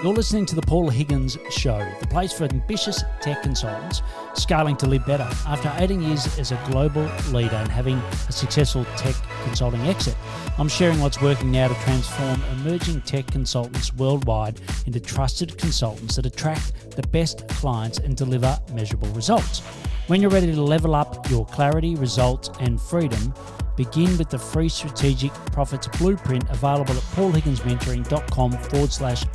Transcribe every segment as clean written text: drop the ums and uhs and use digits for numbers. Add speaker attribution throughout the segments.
Speaker 1: You're listening to the Paul Higgins Show, the place for ambitious tech consultants scaling to live better. After 18 years as a global leader and having a successful tech consulting exit, I'm sharing what's working now to transform emerging tech consultants worldwide into trusted consultants that attract the best clients and deliver measurable results. When you're ready to level up your clarity, results, and freedom, begin with the free Strategic Profits Blueprint available at paulhigginsmentoring.com/blueprint.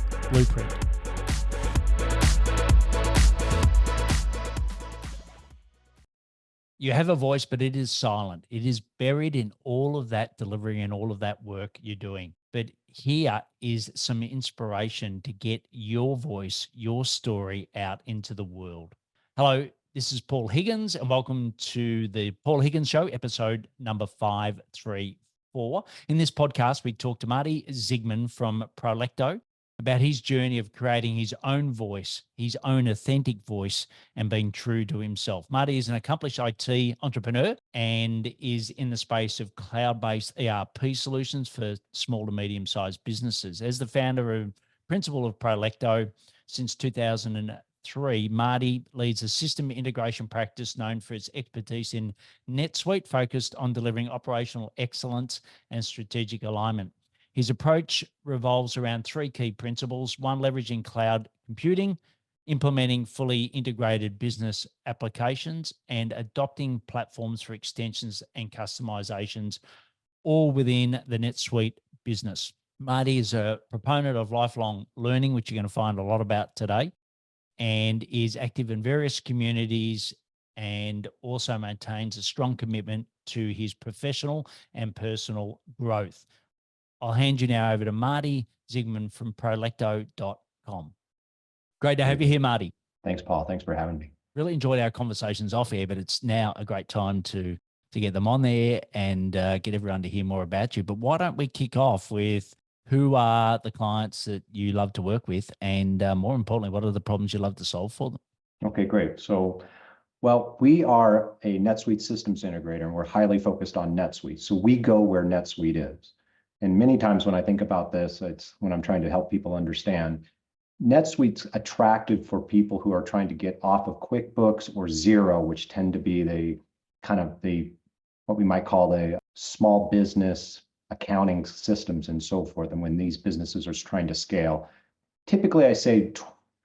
Speaker 1: You have a voice, but it is silent. It is buried in all of that delivery and all of that work you're doing. But here is some inspiration to get your voice, your story out into the world. Hello, this is Paul Higgins, and welcome to the Paul Higgins Show, episode number 534. In this podcast, we talk to Marty Zigman from Prolecto about his journey of creating his own voice, his own authentic voice, and being true to himself. Marty is an accomplished IT entrepreneur and is in the space of cloud-based ERP solutions for small to medium-sized businesses. As the founder and principal of Prolecto since 2003, Marty leads a system integration practice known for its expertise in NetSuite, focused on delivering operational excellence and strategic alignment. His approach revolves around three key principles: one, leveraging cloud computing, implementing fully integrated business applications, and adopting platforms for extensions and customizations, all within the NetSuite business. Marty is a proponent of lifelong learning, which you're going to find a lot about today, and is active in various communities and also maintains a strong commitment to his professional and personal growth. I'll hand you now over to Marty Zigman from Prolecto.com. Great to have you here, Marty.
Speaker 2: Thanks, Paul. Thanks for having me.
Speaker 1: Really enjoyed our conversations off air, but it's now a great time to get them on there and get everyone to hear more about you. But why don't we kick off with who are the clients that you love to work with, and more importantly, what are the problems you love to solve for them?
Speaker 2: Okay, great. So, well, we are a NetSuite systems integrator, and we're highly focused on NetSuite. So we go where NetSuite is. And many times when I think about this, it's when I'm trying to help people understand, NetSuite's attractive for people who are trying to get off of QuickBooks or Xero, which tend to be the what we might call the small business accounting systems and so forth. And when these businesses are trying to scale, typically I say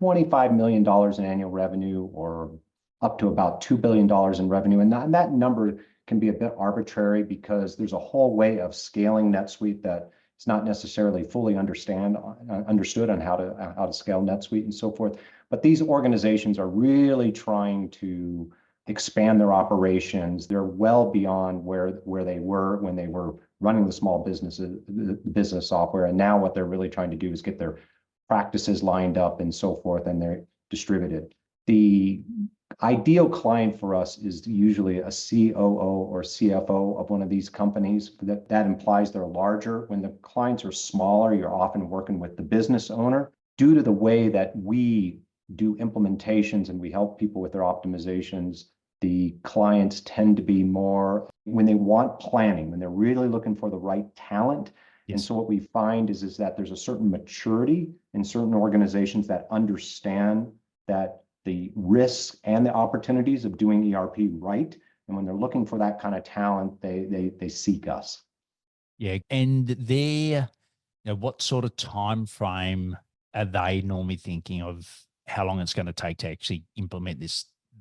Speaker 2: $25 million in annual revenue or up to about $2 billion in revenue. And that number can be a bit arbitrary because there's a whole way of scaling NetSuite that is not necessarily fully understood on how to scale NetSuite and so forth. But these organizations are really trying to expand their operations. They're well beyond where they were when they were running the small business software. And now what they're really trying to do is get their practices lined up and so forth, and they're distributed. The ideal client for us is usually a COO or CFO of one of these companies. That implies they're larger. When the clients are smaller, you're often working with the business owner. Due to the way that we do implementations and we help people with their optimizations, the clients tend to be more when they want planning, when they're really looking for the right talent. Yes. And so what we find is that there's a certain maturity in certain organizations that understand that the risks and the opportunities of doing ERP right. And when they're looking for that kind of talent, they seek us.
Speaker 1: Yeah. And what sort of time frame are they normally thinking of how long it's going to take to actually implement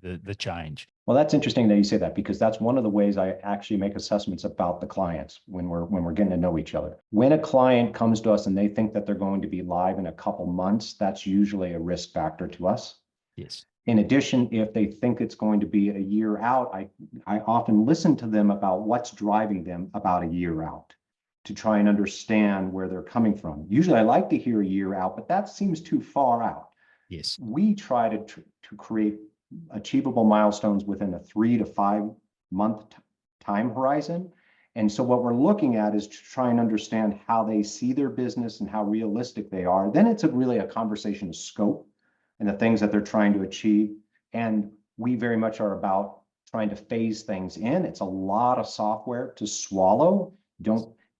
Speaker 1: the change?
Speaker 2: Well, that's interesting that you say that, because that's one of the ways I actually make assessments about the clients when we're getting to know each other. When a client comes to us and they think that they're going to be live in a couple months, that's usually a risk factor to us.
Speaker 1: Yes.
Speaker 2: In addition, if they think it's going to be a year out, I often listen to them about what's driving them about a year out to try and understand where they're coming from. Usually I like to hear a year out, but that seems too far out.
Speaker 1: Yes.
Speaker 2: We try to create achievable milestones within a 3 to 5 month time horizon. And so what we're looking at is to try and understand how they see their business and how realistic they are. Then it's really a conversation of scope and the things that they're trying to achieve. And we very much are about trying to phase things in. It's a lot of software to swallow.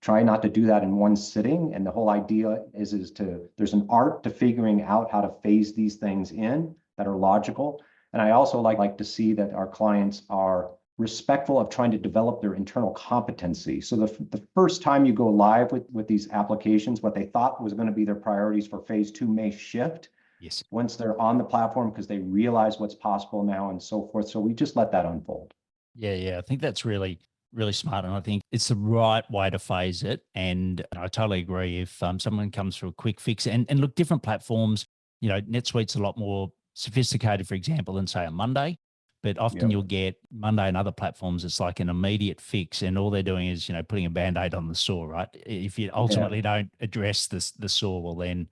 Speaker 2: try not to do that in one sitting. And the whole idea is there's an art to figuring out how to phase these things in that are logical. And I also like to see that our clients are respectful of trying to develop their internal competency. So the first time you go live with these applications, what they thought was going to be their priorities for phase 2 may shift
Speaker 1: Yes.
Speaker 2: once they're on the platform because they realize what's possible now and so forth. So we just let that unfold.
Speaker 1: Yeah, yeah. I think that's really, really smart. And I think it's the right way to phase it. And I totally agree. If someone comes for a quick fix and look, different platforms, NetSuite's a lot more sophisticated, for example, than say a Monday. But often
Speaker 2: Yep.
Speaker 1: you'll get Monday and other platforms, it's like an immediate fix. And all they're doing is, putting a band-aid on the sore, right? If you
Speaker 2: Yeah.
Speaker 1: ultimately don't address the sore, well, then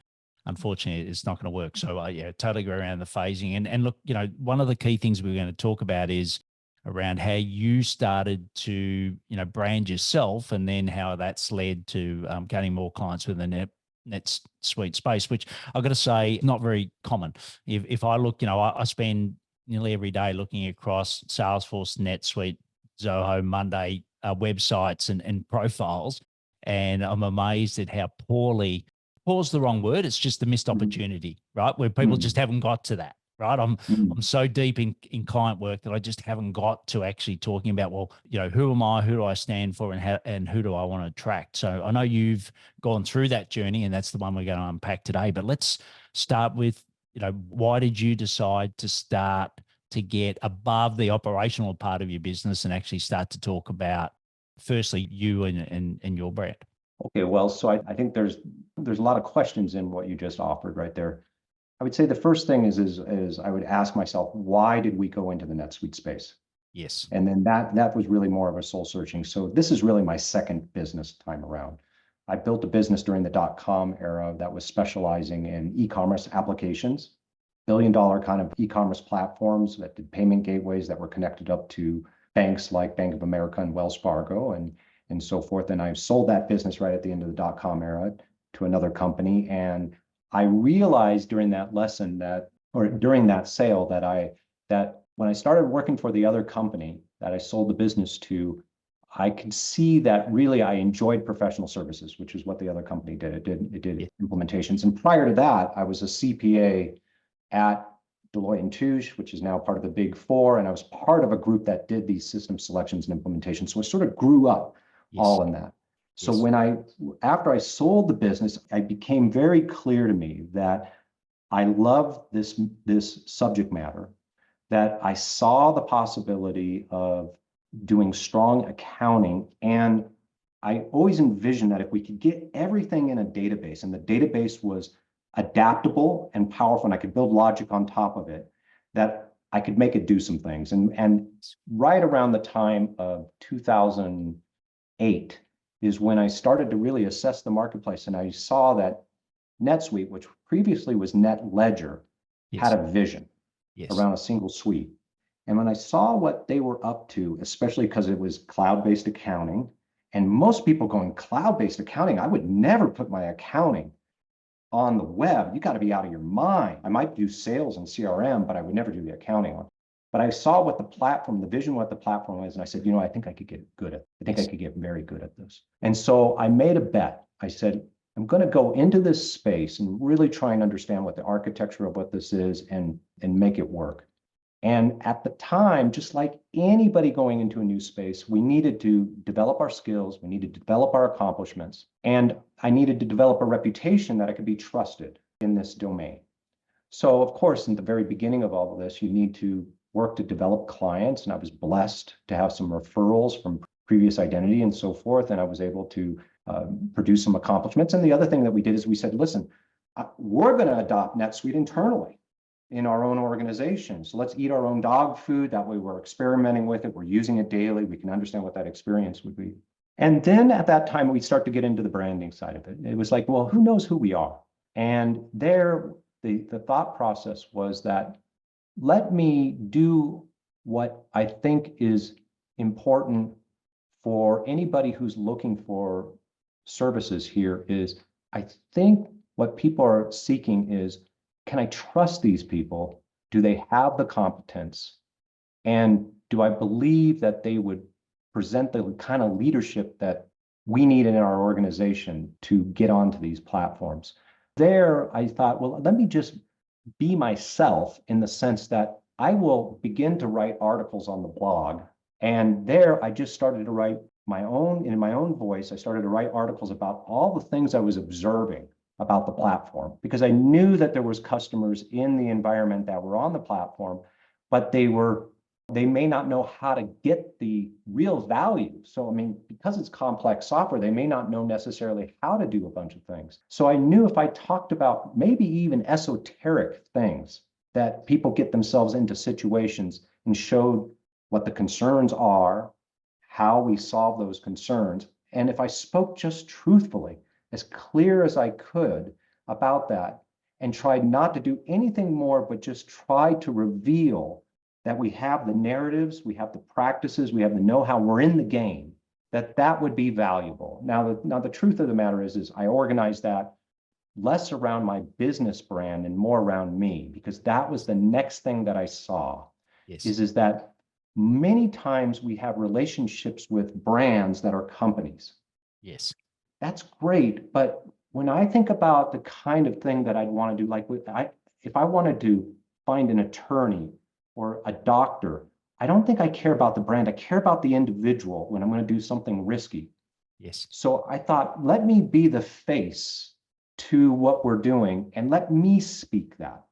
Speaker 1: unfortunately it's not going to work. So yeah, totally agree around the phasing. And look, one of the key things we're going to talk about is around how you started to brand yourself, and then how that's led to gaining more clients within the NetSuite space, which I've got to say not very common. If I look, I spend nearly every day looking across Salesforce, NetSuite, Zoho, Monday websites and profiles, and I'm amazed at how poor's the wrong word. It's just a missed opportunity, right? Where people just haven't got to that. Right. I'm so deep in client work that I just haven't got to actually talking about, well, who am I, who do I stand for, and who do I want to attract? So I know you've gone through that journey, and that's the one we're going to unpack today. But let's start with, why did you decide to start to get above the operational part of your business and actually start to talk about, firstly, you and your brand?
Speaker 2: Okay, well, so I think there's a lot of questions in what you just offered right there. I would say the first thing is I would ask myself, why did we go into the NetSuite space?
Speaker 1: Yes.
Speaker 2: And then that was really more of a soul searching. So this is really my second business time around. I built a business during the .com era that was specializing in e-commerce applications, billion-dollar kind of e-commerce platforms that did payment gateways that were connected up to banks like Bank of America and Wells Fargo and so forth. And I sold that business right at the end of the .com era to another company. And I realized during that lesson or during that sale that when I started working for the other company that I sold the business to, I could see that really I enjoyed professional services, which is what the other company did. It did implementations. And prior to that, I was a CPA at Deloitte and Touche, which is now part of the Big Four. And I was part of a group that did these system selections and implementations. So I sort of grew up all in that. So after I sold the business, it became very clear to me that I love this subject matter, that I saw the possibility of doing strong accounting. And I always envisioned that if we could get everything in a database and the database was adaptable and powerful and I could build logic on top of it, that I could make it do some things. And right around the time of 2008 is when I started to really assess the marketplace. And I saw that NetSuite, which previously was NetLedger, had a vision around a single suite. And when I saw what they were up to, especially because it was cloud-based accounting, and most people going cloud-based accounting, I would never put my accounting on the web. You got to be out of your mind. I might do sales and CRM, but I would never do the accounting on. But I saw what the vision, what the platform was, and I said, I think I could get good at. I think I could get very good at this. And so I made a bet. I said, I'm going to go into this space and really try and understand what the architecture of what this is and make it work. And at the time, just like anybody going into a new space, we needed to develop our skills, we needed to develop our accomplishments, and I needed to develop a reputation that I could be trusted in this domain. So of course, in the very beginning of all of this, you need to work to develop clients, and I was blessed to have some referrals from previous identity and so forth, and I was able to produce some accomplishments. And the other thing that we did is we said, listen, we're going to adopt NetSuite internally in our own organization. So let's eat our own dog food. That way we're experimenting with it. We're using it daily. We can understand what that experience would be. And then at that time, we start to get into the branding side of it. It was like, well, who knows who we are? And there, the thought process was that let me do what I think is important for anybody who's looking for services here is, I think what people are seeking is, can I trust these people? Do they have the competence? And do I believe that they would present the kind of leadership that we need in our organization to get onto these platforms. There, I thought, well, let me just be myself in the sense that I will begin to write articles on the blog. And there, I just started to write in my own voice. I started to write articles about all the things I was observing about the platform, because I knew that there was customers in the environment that were on the platform, but they may not know how to get the real value. So, I mean, because it's complex software, they may not know necessarily how to do a bunch of things. So I knew if I talked about maybe even esoteric things, that people get themselves into situations and showed what the concerns are, how we solve those concerns. And if I spoke just truthfully, as clear as I could about that, and tried not to do anything more, but just try to reveal that we have the narratives, we have the practices, we have the know-how, we're in the game, that would be valuable. Now, the truth of the matter is I organized that less around my business brand and more around me, because that was the next thing that I saw.
Speaker 1: Yes.
Speaker 2: Is that many times we have relationships with brands that are companies.
Speaker 1: Yes.
Speaker 2: That's great, but when I think about the kind of thing that I'd want to do, like if I wanted to find an attorney or a doctor, I don't think I care about the brand. I care about the individual when I'm going to do something risky.
Speaker 1: Yes.
Speaker 2: So I thought, let me be the face to what we're doing and let me speak that.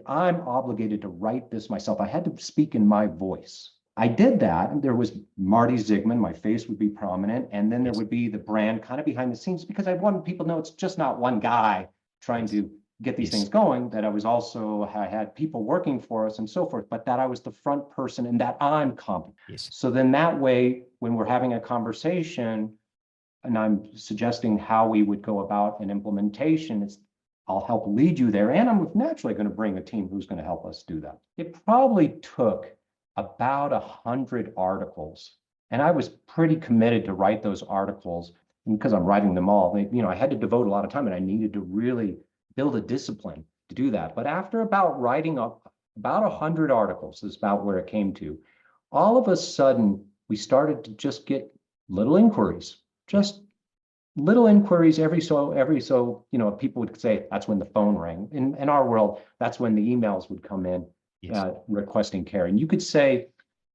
Speaker 2: I'm obligated to write this myself. I had to speak in my voice. I did that, and there was Marty Zigman, my face would be prominent, and then there would be the brand kind of behind the scenes, because I wanted people to know it's just not one guy trying to get these things going, that I had people working for us and so forth, but that I was the front person and that I'm competent.
Speaker 1: Yes.
Speaker 2: So then that way, when we're having a conversation and I'm suggesting how we would go about an implementation, I'll help lead you there, and I'm naturally going to bring a team who's going to help us do that. It probably took about 100 articles, and I was pretty committed to write those articles. And because I'm writing them all, I had to devote a lot of time, and I needed to really build a discipline to do that. But after writing up about 100 articles is about where it came to, all of a sudden we started to just get little inquiries, just little inquiries every so, people would say that's when the phone rang. In our world, that's when the emails would come in requesting care. And you could say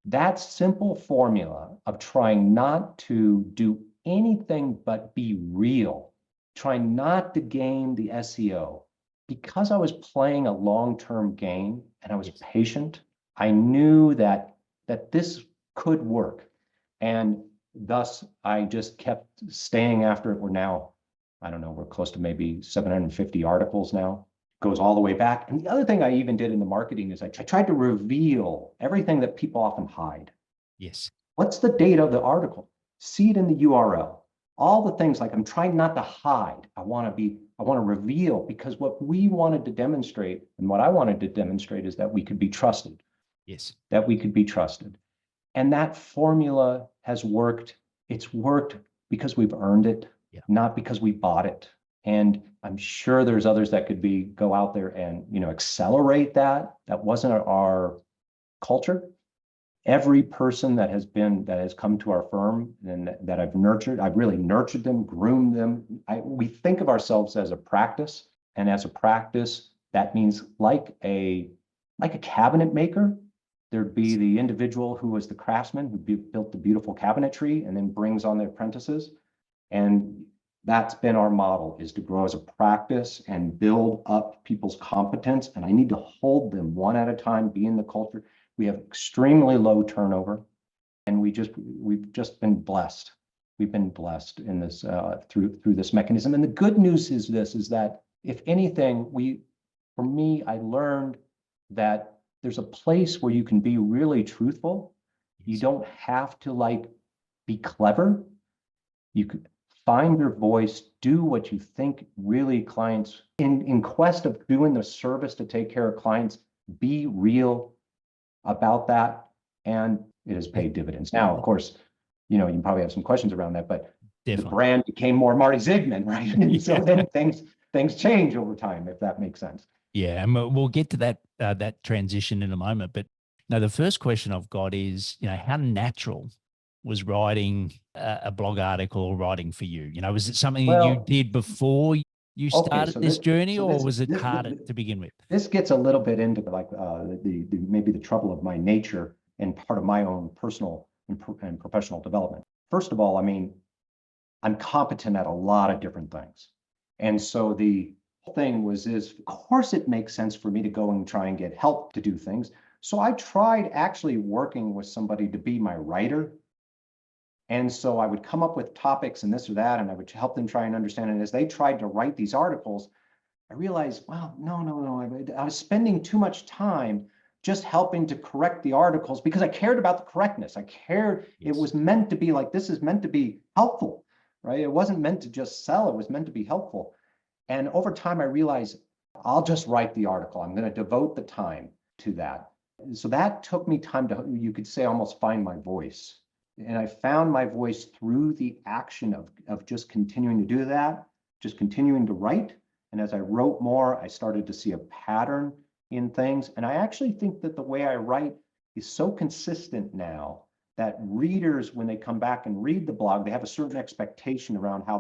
Speaker 2: that simple formula of trying not to do anything but be real, trying not to game the SEO. Because I was playing a long-term game and I was patient, I knew that this could work. And thus, I just kept staying after it. We're now, I don't know, we're close to maybe 750 articles now. Goes all the way back. And the other thing I even did in the marketing is I tried to reveal everything that people often hide.
Speaker 1: Yes.
Speaker 2: What's the date of the article? See it in the URL. All the things, like, I'm trying not to hide. I want to reveal, because what we wanted to demonstrate and what I wanted to demonstrate is that we could be trusted.
Speaker 1: Yes.
Speaker 2: That we could be trusted. And that formula has worked. It's worked because we've earned it, not because we bought it. And I'm sure there's others that could go out there and, accelerate that. That wasn't our culture. Every person that has come to our firm and that I've really nurtured them, groomed them. We think of ourselves as a practice, and as a practice, that means like a cabinet maker. There'd be the individual who was the craftsman who built the beautiful cabinetry and then brings on the apprentices. And that's been our model, is to grow as a practice and build up people's competence. And I need to hold them one at a time, be in the culture. We have extremely low turnover, and we've just been blessed. We've been blessed in this through this mechanism. And the good news is that if anything, for me, I learned that there's a place where you can be really truthful. You don't have to be clever. You could find your voice, do what you think really clients, in quest of doing the service to take care of clients, be real about that. And it has paid dividends. Now, of course, you probably have some questions around that, but the brand became more Marty Zigman, right? And so then things change over time, if that makes sense.
Speaker 1: Yeah, and we'll get to that transition in a moment. But no, the first question I've got is, how natural was writing a blog article or writing for you? You know, was it something that you
Speaker 2: Well,
Speaker 1: did before you
Speaker 2: okay,
Speaker 1: started this journey, or was it
Speaker 2: this
Speaker 1: harder to begin with?
Speaker 2: this gets a little bit into like the maybe the trouble of my nature and part of my own personal and professional development. First of all, I mean, I'm competent at a lot of different things. And so the thing is, of course, it makes sense for me to go and try and get help to do things. So I tried actually working with somebody to be my writer. And so I would come up with topics and this or that, and I would help them try and understand. And as they tried to write these articles, I realized, well, no. I was spending too much time just helping to correct the articles because I cared about the correctness. I cared, it
Speaker 1: Yes.
Speaker 2: was meant to be like, this is meant to be helpful, right? It wasn't meant to just sell, it was meant to be helpful. And over time, I realized I'll just write the article. I'm going to devote the time to that. So that took me time to, you could say, almost find my voice. And I found my voice through the action of just continuing to do that, just continuing to write. And as I wrote more, I started to see a pattern in things. And I actually think that the way I write is so consistent now that readers, when they come back and read the blog, they have a certain expectation around how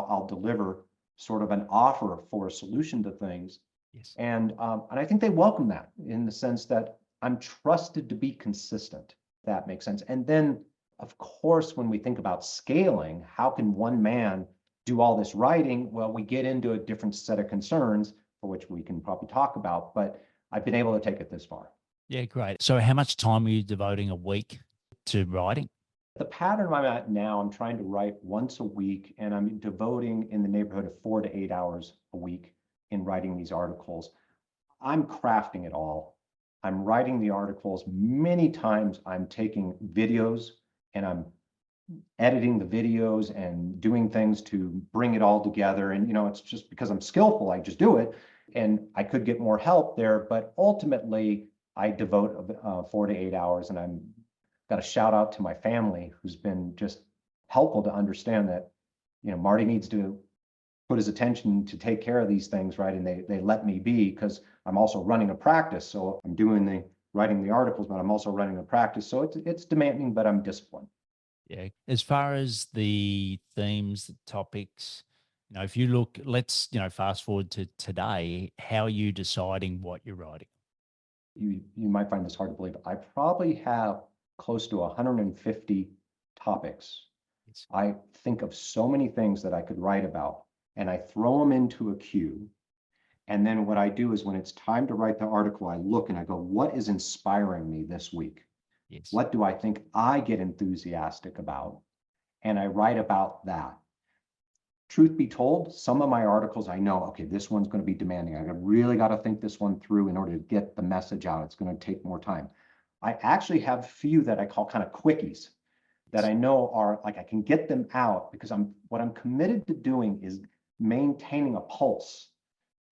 Speaker 2: I'll deliver sort of an offer for a solution to things.
Speaker 1: Yes.
Speaker 2: And I think they welcome that in the sense that I'm trusted to be consistent. If that makes sense. And then, of course, when we think about scaling, how can one man do all this writing? Well, we get into a different set of concerns for which we can probably talk about, but I've been able to take it this far.
Speaker 1: Yeah, great. So how much time are you devoting a week to writing?
Speaker 2: The pattern I'm at now, I'm trying to write once a week, and I'm devoting in the neighborhood of 4 to 8 hours a week in writing these articles. I'm crafting it all. I'm writing the articles. Many times I'm taking videos and I'm editing the videos and doing things to bring it all together. And, it's just because I'm skillful, I just do it. And I could get more help there, but ultimately I devote 4 to 8 hours, and I'm got a shout out to my family who's been just helpful to understand that, Marty needs to put his attention to take care of these things, right? And they let me be, because I'm also running a practice. So I'm doing the writing the articles, but I'm also running a practice. So it's demanding, but I'm disciplined.
Speaker 1: Yeah. As far as the themes, the topics, if you look, let's, fast forward to today, how are you deciding what you're writing?
Speaker 2: You might find this hard to believe. I probably have close to 150 topics.
Speaker 1: Yes.
Speaker 2: I think of so many things that I could write about, and I throw them into a queue. And then what I do is when it's time to write the article, I look and I go, what is inspiring me this week?
Speaker 1: Yes.
Speaker 2: What do I think I get enthusiastic about? And I write about that. Truth be told, some of my articles, I know, okay, this one's going to be demanding. I really got to think this one through in order to get the message out. It's going to take more time. I actually have a few that I call kind of quickies that I know are like I can get them out because what I'm committed to doing is maintaining a pulse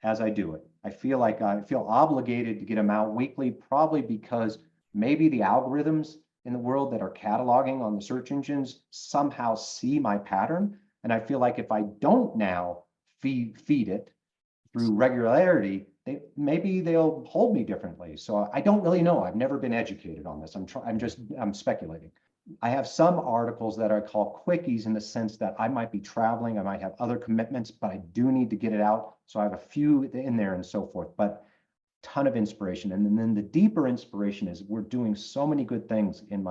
Speaker 2: as I do it. I feel obligated to get them out weekly, probably because maybe the algorithms in the world that are cataloging on the search engines somehow see my pattern. And I feel like if I don't now feed it through regularity, maybe they'll hold me differently. So I don't really know. I've never been educated on this. I'm speculating. I have some articles that I call quickies in the sense that I might be traveling, I might have other commitments, but I do need to get it out. So I have a few in there and so forth, but ton of inspiration. And then the deeper inspiration is we're doing so many good things in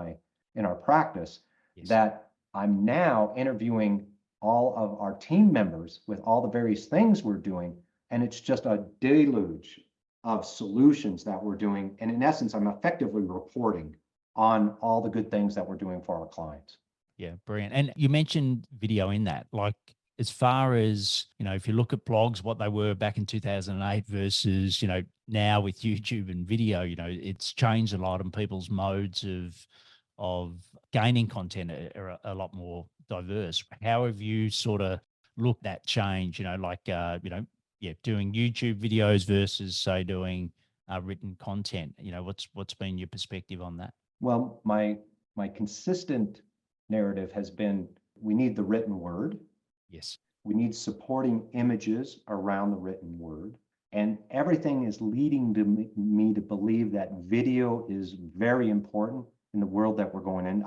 Speaker 2: our practice
Speaker 1: Yes.
Speaker 2: that I'm now interviewing all of our team members with all the various things we're doing. And it's just a deluge of solutions that we're doing. And in essence, I'm effectively reporting on all the good things that we're doing for our clients.
Speaker 1: Yeah, brilliant. And you mentioned video in that, like as far as, if you look at blogs, what they were back in 2008 versus, now with YouTube and video, it's changed a lot, and people's modes of gaining content are a lot more diverse. How have you sort of looked at change, doing YouTube videos versus say doing written content? What's been your perspective on that?
Speaker 2: Well, my consistent narrative has been we need the written word.
Speaker 1: Yes.
Speaker 2: We need supporting images around the written word. And everything is leading to me to believe that video is very important in the world that we're going in.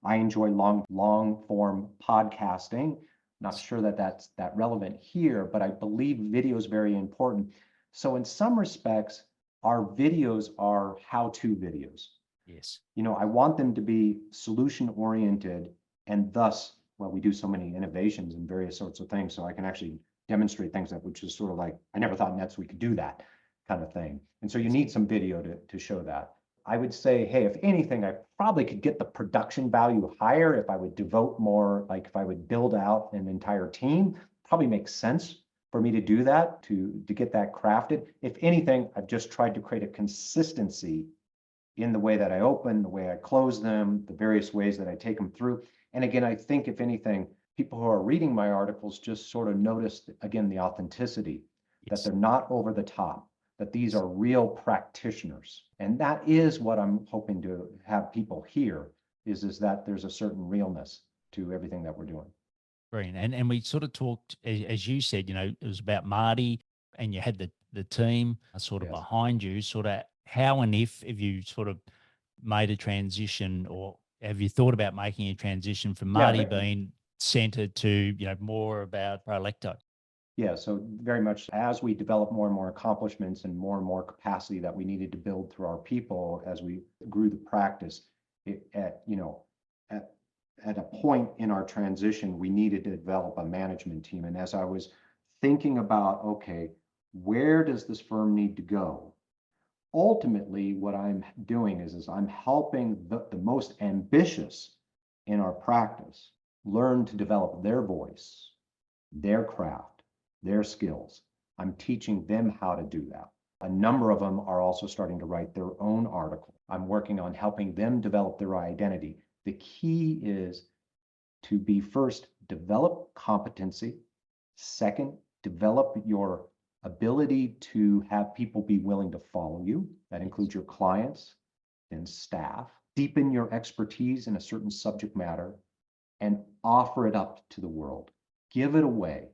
Speaker 2: I enjoy long form podcasting. Not sure that that's that relevant here, but I believe video is very important. So in some respects, our videos are how-to videos.
Speaker 1: Yes.
Speaker 2: I want them to be solution oriented, and thus, well, we do so many innovations and various sorts of things. So I can actually demonstrate things that, which is sort of like, I never thought NetSuite could do that kind of thing. And so you
Speaker 1: Yes.
Speaker 2: need some video to show that. I would say, hey, if anything, I probably could get the production value higher if I would devote more, like if I would build out an entire team, probably makes sense for me to do that, to get that crafted. If anything, I've just tried to create a consistency in the way that I open, the way I close them, the various ways that I take them through. And again, I think if anything, people who are reading my articles just sort of notice, again, the authenticity, that
Speaker 1: Yes.
Speaker 2: they're not over the top, that these are real practitioners. And that is what I'm hoping to have people hear, is that there's a certain realness to everything that we're doing.
Speaker 1: Brilliant. And we sort of talked, as you said, it was about Marty, and you had the team sort of
Speaker 2: Yes.
Speaker 1: behind you, sort of how and if you sort of made a transition, or have you thought about making a transition from Marty
Speaker 2: Yeah,
Speaker 1: being centered to, more about Prolecto?
Speaker 2: yeah, so very much as we develop more and more accomplishments and more capacity that we needed to build through our people as we grew the practice, at at a point in our transition, we needed to develop a management team. And as I was thinking about, okay, where does this firm need to go? Ultimately, what I'm doing is I'm helping the most ambitious in our practice learn to develop their voice, their craft, their skills. I'm teaching them how to do that. A number of them are also starting to write their own article. I'm working on helping them develop their identity. The key is to be first, develop competency. Second, develop your ability to have people be willing to follow you. That includes your clients and staff. Deepen your expertise in a certain subject matter and offer it up to the world. Give it away.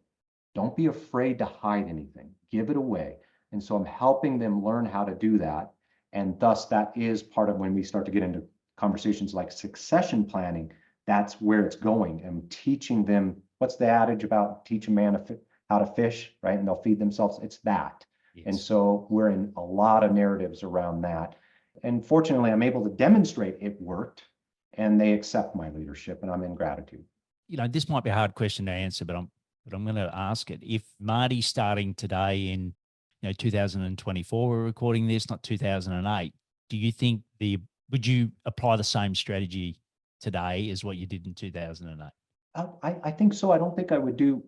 Speaker 2: Don't be afraid to hide anything. Give it away. And so I'm helping them learn how to do that. And thus, that is part of when we start to get into conversations like succession planning. That's where it's going. I'm teaching them, what's the adage about teach a man how to fish, right? And they'll feed themselves. It's that. And
Speaker 1: Yes.
Speaker 2: so we're in a lot of narratives around that. And fortunately, I'm able to demonstrate it worked, and they accept my leadership, and I'm in gratitude.
Speaker 1: This might be a hard question to answer, but I'm going to ask it. If Marty's starting today in 2024, we're recording this, not 2008. Do you think would you apply the same strategy today as what you did in 2008?
Speaker 2: I think so. I don't think I would do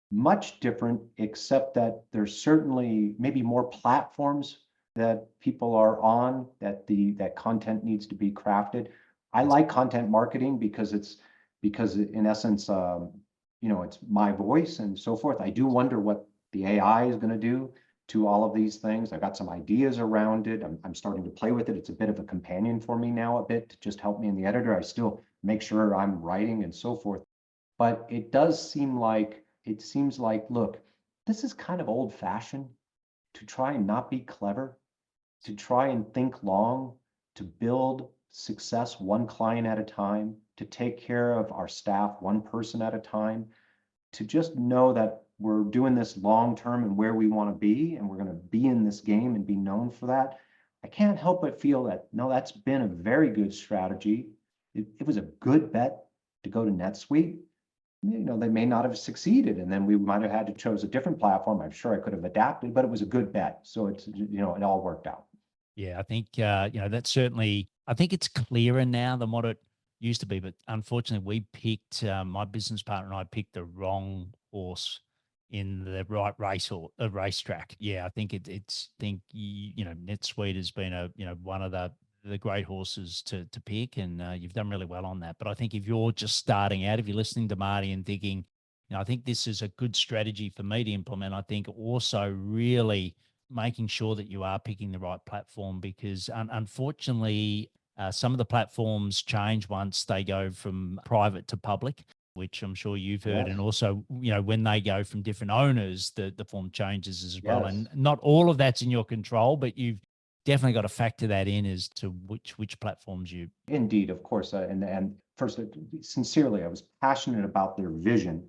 Speaker 2: much different, except that there's certainly maybe more platforms that people are on, that content needs to be crafted. I
Speaker 1: Yes.
Speaker 2: like content marketing because in essence, it's my voice and so forth. I do wonder what the AI is going to do to all of these things. I've got some ideas around it. I'm starting to play with it. It's a bit of a companion for me now, a bit to just help me in the editor. I still make sure I'm writing and so forth. But it seems like, look, this is kind of old fashioned to try and not be clever, to try and think long, to build success one client at a time, to take care of our staff one person at a time, to just know that we're doing this long term and where we want to be, and we're going to be in this game and be known for that. I can't help but feel that, no, that's been a very good strategy. It was a good bet to go to NetSuite. They may not have succeeded, and then we might have had to chose a different platform. I'm sure I could have adapted, but it was a good bet. So it all worked out.
Speaker 1: Yeah, I think that's certainly. I think it's clearer now than what it used to be. But unfortunately, we picked my business partner and I picked the wrong horse in the right race or a racetrack. Yeah, I think it's. I think NetSuite has been one of the great horses to pick, and you've done really well on that. But I think if you're just starting out, if you're listening to Marty and thinking, I think this is a good strategy for me to implement. I think also really making sure that you are picking the right platform, because unfortunately, some of the platforms change once they go from private to public, which I'm sure you've heard. And
Speaker 2: Yes,
Speaker 1: also, when they go from different owners, the form changes as well.
Speaker 2: yes,
Speaker 1: And not all of that's in your control, but you've definitely got to factor that in as to which platforms you.
Speaker 2: Indeed, of course. And first, sincerely, I was passionate about their vision.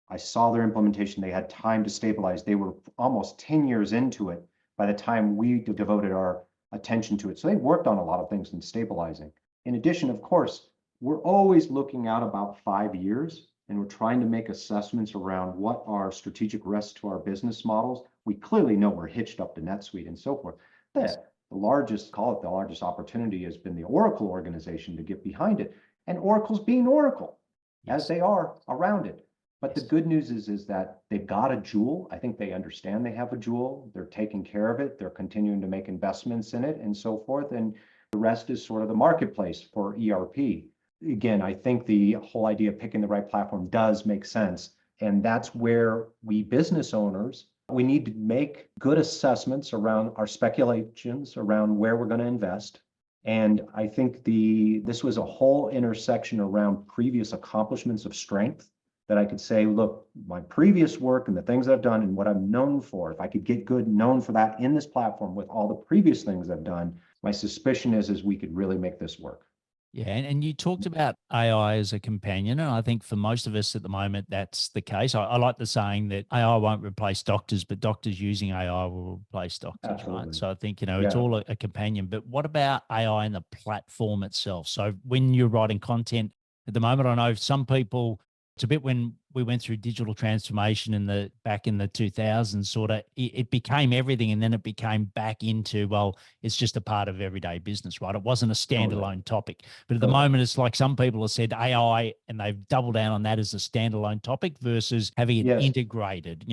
Speaker 2: I saw their implementation. They had time to stabilize. They were almost 10 years into it by the time we devoted our attention to it. So they worked on a lot of things in stabilizing. In addition, of course, we're always looking out about 5 years, and we're trying to make assessments around what are strategic risks to our business models. We clearly know we're hitched up to NetSuite and so forth.
Speaker 1: Yes.
Speaker 2: The largest, call it the largest opportunity has been the Oracle organization to get behind it. And Oracle's being Oracle, as
Speaker 1: Yes.
Speaker 2: they are around it. But the
Speaker 1: Yes.
Speaker 2: good news is that they've got a jewel. I think they understand they have a jewel. They're taking care of it. They're continuing to make investments in it and so forth. And the rest is sort of the marketplace for ERP. Again, I think the whole idea of picking the right platform does make sense. And that's where we business owners, we need to make good assessments around our speculations around where we're going to invest. And I think this was a whole intersection around previous accomplishments of strength that I could say, look, my previous work and the things I've done and what I'm known for, if I could get good known for that in this platform with all the previous things I've done, my suspicion is we could really make this work.
Speaker 1: Yeah, and you talked about AI as a companion, and I think for most of us at the moment, that's the case. I like the saying that AI won't replace doctors, but doctors using AI will replace doctors, right?
Speaker 2: Absolutely.
Speaker 1: So I think, it's
Speaker 2: Yeah.
Speaker 1: all a companion. But what about AI and the platform itself? So when you're writing content at the moment, I know some people, it's a bit when we went through digital transformation back in the 2000s, sort of, it became everything, and then it became back into, well, it's just a part of everyday business, right? It wasn't a
Speaker 2: Totally.
Speaker 1: standalone topic. But at the
Speaker 2: Totally.
Speaker 1: moment, it's like some people have said AI, and they've doubled down on that as a standalone topic versus having it
Speaker 2: Yes.
Speaker 1: integrated.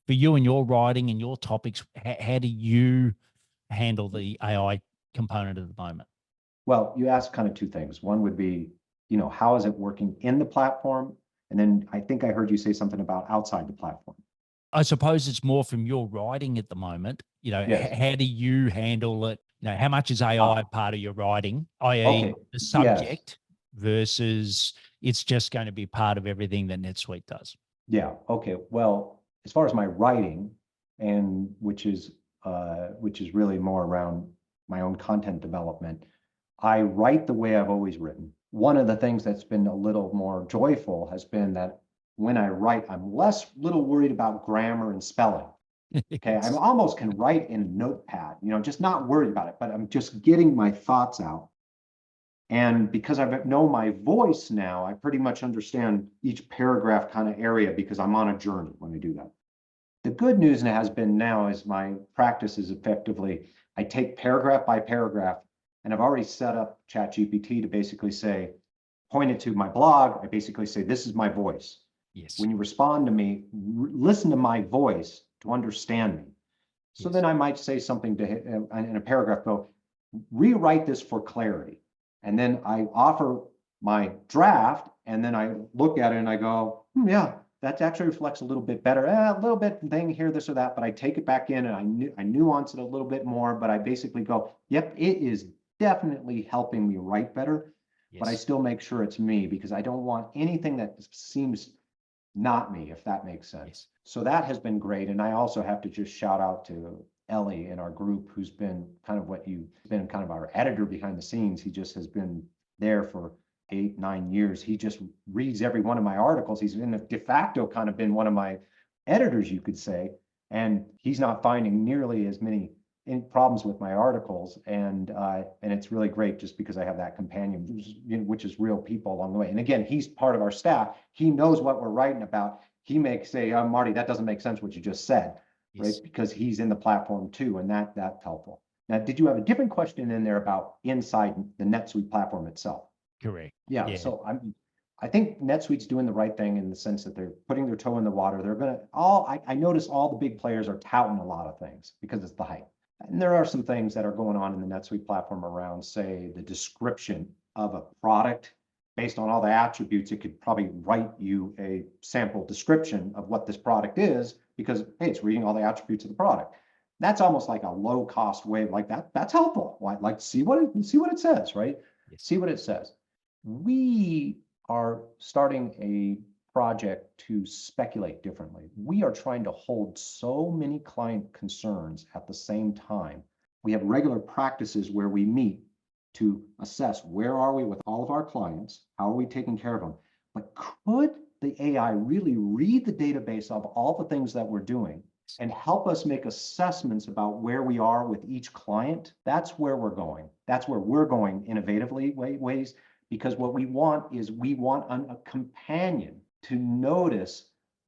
Speaker 1: For you and your writing and your topics, how do you handle the AI component at the moment?
Speaker 2: Well, you asked kind of two things. One would be, how is it working in the platform? And then I think I heard you say something about outside the platform.
Speaker 1: I suppose it's more from your writing at the moment.
Speaker 2: Yes.
Speaker 1: How do you handle it? How much is AI
Speaker 2: Ah,
Speaker 1: part of your writing, i.e.,
Speaker 2: okay.
Speaker 1: the
Speaker 2: Yes.
Speaker 1: subject, versus it's just going to be part of everything that NetSuite does?
Speaker 2: Yeah. Okay. Well, as far as my writing, and which is really more around my own content development, I write the way I've always written. One of the things that's been a little more joyful has been that when I write, I'm little worried about grammar and spelling. Okay, I
Speaker 1: Yes.
Speaker 2: almost can write in a notepad, just not worried about it, but I'm just getting my thoughts out. And because I know my voice now, I pretty much understand each paragraph kind of area because I'm on a journey when I do that. The good news has been now is my practice is effectively, I take paragraph by paragraph, and I've already set up ChatGPT to basically say, point it to my blog. I basically say, this is my voice.
Speaker 1: Yes.
Speaker 2: When you respond to me, listen to my voice to understand me. So then
Speaker 1: Yes.
Speaker 2: I might say something in a paragraph, go, rewrite this for clarity. And then I offer my draft, and then I look at it and I go, yeah, that actually reflects a little bit better, a little bit thing here, this or that, but I take it back in and I nuance it a little bit more, but I basically go, yep, it is definitely helping me write better, but I
Speaker 1: Yes.
Speaker 2: still make sure it's me because I don't want anything that seems not me, if that makes sense.
Speaker 1: Yes.
Speaker 2: So that has been great. And I also have to just shout out to Ellie in our group, who's been kind of been kind of our editor behind the scenes. He just has been there for 8, 9 years. He just reads every one of my articles. He's been de facto kind of been one of my editors, you could say. And he's not finding nearly as many problems with my articles, and it's really great just because I have that companion, which is real people along the way. And again, he's part of our staff. He knows what we're writing about. He may say, Marty, that doesn't make sense what you just said, right?
Speaker 1: Yes.
Speaker 2: Because he's in the platform too, and that's helpful. Now, did you have a different question in there about inside the NetSuite platform itself?
Speaker 1: Correct.
Speaker 2: Yeah.
Speaker 1: Yeah.
Speaker 2: So I think NetSuite's doing the right thing in the sense that they're putting their toe in the water. They're gonna all I notice all the big players are touting a lot of things because it's the hype. And there are some things that are going on in the NetSuite platform around, say, the description of a product. Based on all the attributes, it could probably write you a sample description of what this product is because, hey, it's reading all the attributes of the product. That's almost like a low cost way like that. That's helpful. Like see what it says, right?
Speaker 1: Yes.
Speaker 2: See what it says. We are starting a project to speculate differently. We are trying to hold so many client concerns at the same time We have regular practices where we meet to assess where are we with all of our clients, how are we taking care of them. But could the AI really read the database of all the things that we're doing and help us make assessments about where we are with each client? That's where we're going. That's where we're going innovatively ways, because what we want is we want a companion to notice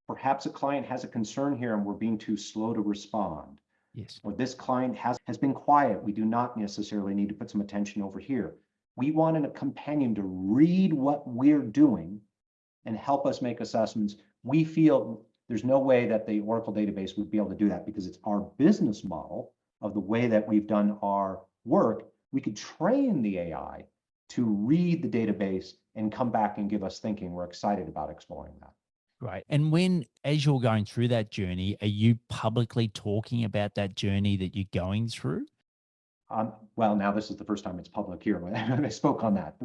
Speaker 2: perhaps a client has a concern here and we're being too slow to respond.
Speaker 1: Yes.
Speaker 2: Or this client has been quiet. We do not necessarily need to put some attention over here. We want a companion to read what we're doing and help us make assessments. We feel there's no way that the Oracle database would be able to do that because it's our business model of the way that we've done our work. We could train the AI to read the database and come back and give us thinking. We're excited about exploring that.
Speaker 1: Right. And when, as you're going through that journey, are you publicly talking about that journey that you're going through?
Speaker 2: Well, now this is the first time it's public here when I spoke on that.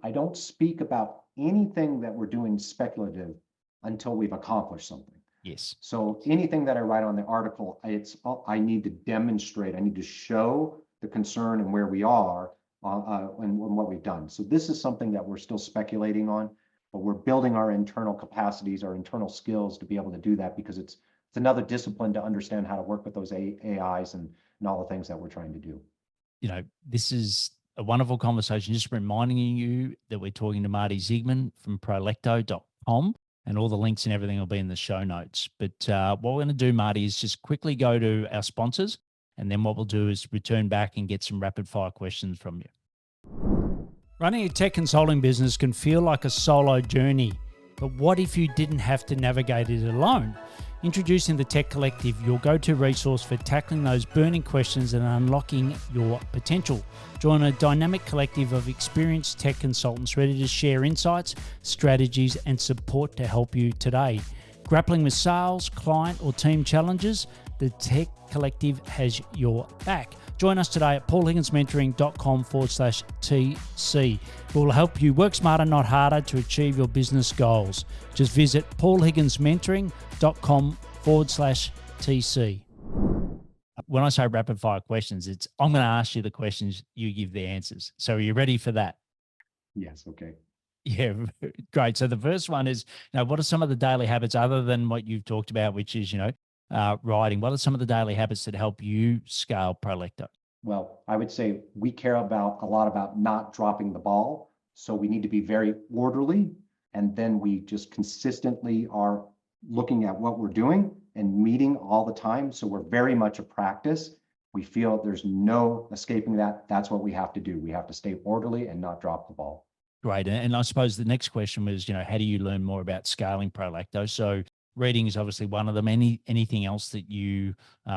Speaker 2: I don't speak about anything that we're doing speculative until we've accomplished something.
Speaker 1: Yes.
Speaker 2: So anything that I write on the article, I need to demonstrate, I need to show the concern and where we are and what we've done. So this is something that we're still speculating on, but we're building our internal capacities, our internal skills to be able to do that, because it's another discipline to understand how to work with those AIs and all the things that we're trying to do.
Speaker 1: This is a wonderful conversation. Just reminding you that we're talking to Marty Zigman from Prolecto.com, and all the links and everything will be in the show notes. But what we're going to do, Marty, is just quickly go to our sponsors, and then what we'll do is return back and get some rapid fire questions from you. Running a tech consulting business can feel like a solo journey, but what if you didn't have to navigate it alone? Introducing the Tech Collective, your go-to resource for tackling those burning questions and unlocking your potential. Join a dynamic collective of experienced tech consultants ready to share insights, strategies, and support to help you today. Grappling with sales, client, or team challenges, the Tech Collective has your back. Join us today at paulhigginsmentoring.com/TC. It will help you work smarter, not harder, to achieve your business goals. Just visit paulhigginsmentoring.com/TC. When I say rapid fire questions, I'm going to ask you the questions, you give the answers. So are you ready for that?
Speaker 2: Yes. Okay.
Speaker 1: Yeah, great. So the first one is, what are some of the daily habits other than what you've talked about, which is, writing? What are some of the daily habits that help you scale Prolecto?
Speaker 2: Well, I would say we care a lot about not dropping the ball. So we need to be very orderly. And then we just consistently are looking at what we're doing and meeting all the time. So we're very much a practice. We feel there's no escaping that. That's what we have to do. We have to stay orderly and not drop the ball.
Speaker 1: Great. And I suppose the next question was, how do you learn more about scaling Prolecto? So reading is obviously one of them. Anything else that you,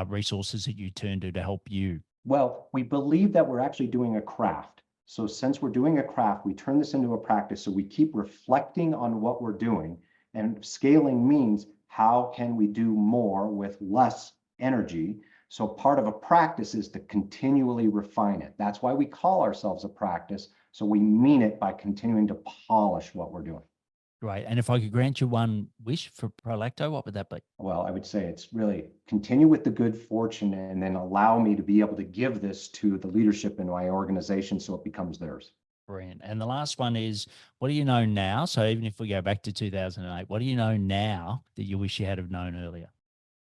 Speaker 1: resources that you turn to help you?
Speaker 2: Well, we believe that we're actually doing a craft. So since we're doing a craft, we turn this into a practice. So we keep reflecting on what we're doing, and scaling means how can we do more with less energy? So part of a practice is to continually refine it. That's why we call ourselves a practice. So we mean it by continuing to polish what we're doing.
Speaker 1: Right. And if I could grant you one wish for Prolecto, what would that be?
Speaker 2: Well, I would say it's really continue with the good fortune and then allow me to be able to give this to the leadership in my organization so it becomes theirs.
Speaker 1: Brilliant. And the last one is, what do you know now? So even if we go back to 2008, what do you know now that you wish you had have known earlier?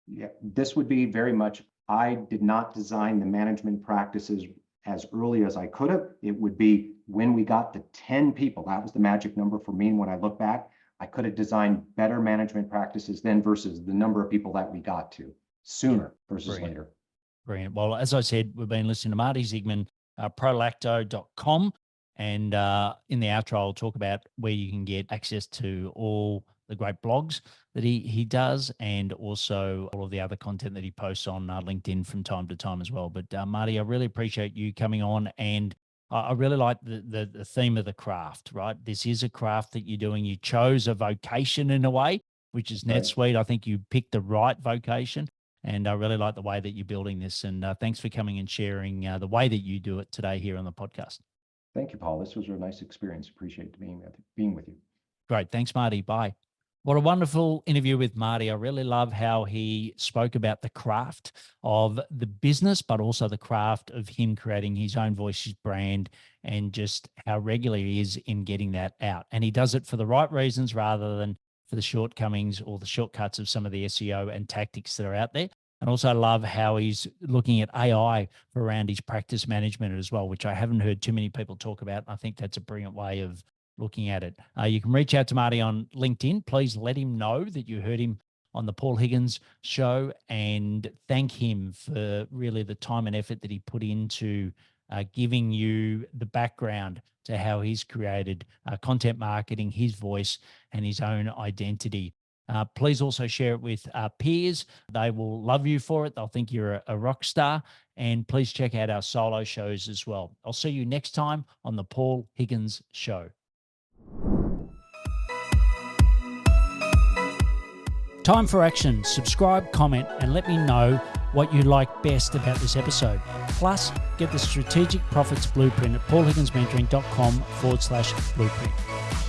Speaker 2: Yeah, this would be very much, I did not design the management practices as early as I could have. It would be when we got to 10 people. That was the magic number for me. And when I look back, I could have designed better management practices then versus the number of people that we got to sooner versus
Speaker 1: Brilliant.
Speaker 2: later.
Speaker 1: Brilliant. Well, as I said, we've been listening to Marty Zigman, Prolecto.com. And in the outro, I'll talk about where you can get access to all the great blogs that he does, and also all of the other content that he posts on LinkedIn from time to time as well. But Marty, I really appreciate you coming on, and I really like the theme of the craft, right? This is a craft that you're doing. You chose a vocation in a way, which is
Speaker 2: Right.
Speaker 1: NetSuite. I think you picked the right vocation, and I really like the way that you're building this. And thanks for coming and sharing the way that you do it today here on the podcast.
Speaker 2: Thank you, Paul. This was a nice experience. Appreciate being with you.
Speaker 1: Great. Thanks, Marty. Bye. What a wonderful interview with Marty. I really love how he spoke about the craft of the business, but also the craft of him creating his own voice, his brand, and just how regular he is in getting that out. And he does it for the right reasons rather than for the shortcomings or the shortcuts of some of the SEO and tactics that are out there. And also, I love how he's looking at AI for around his practice management as well, which I haven't heard too many people talk about. I think that's a brilliant way of looking at it. You can reach out to Marty on LinkedIn. Please let him know that you heard him on the Paul Higgins show and thank him for really the time and effort that he put into giving you the background to how he's created content marketing, his voice, and his own identity. Please also share it with peers. They will love you for it. They'll think you're a rock star. And please check out our solo shows as well. I'll see you next time on the Paul Higgins Show. Time for action. Subscribe, comment, and let me know what you like best about this episode. Plus, get the Strategic Profits Blueprint at paulhigginsmentoring.com/blueprint.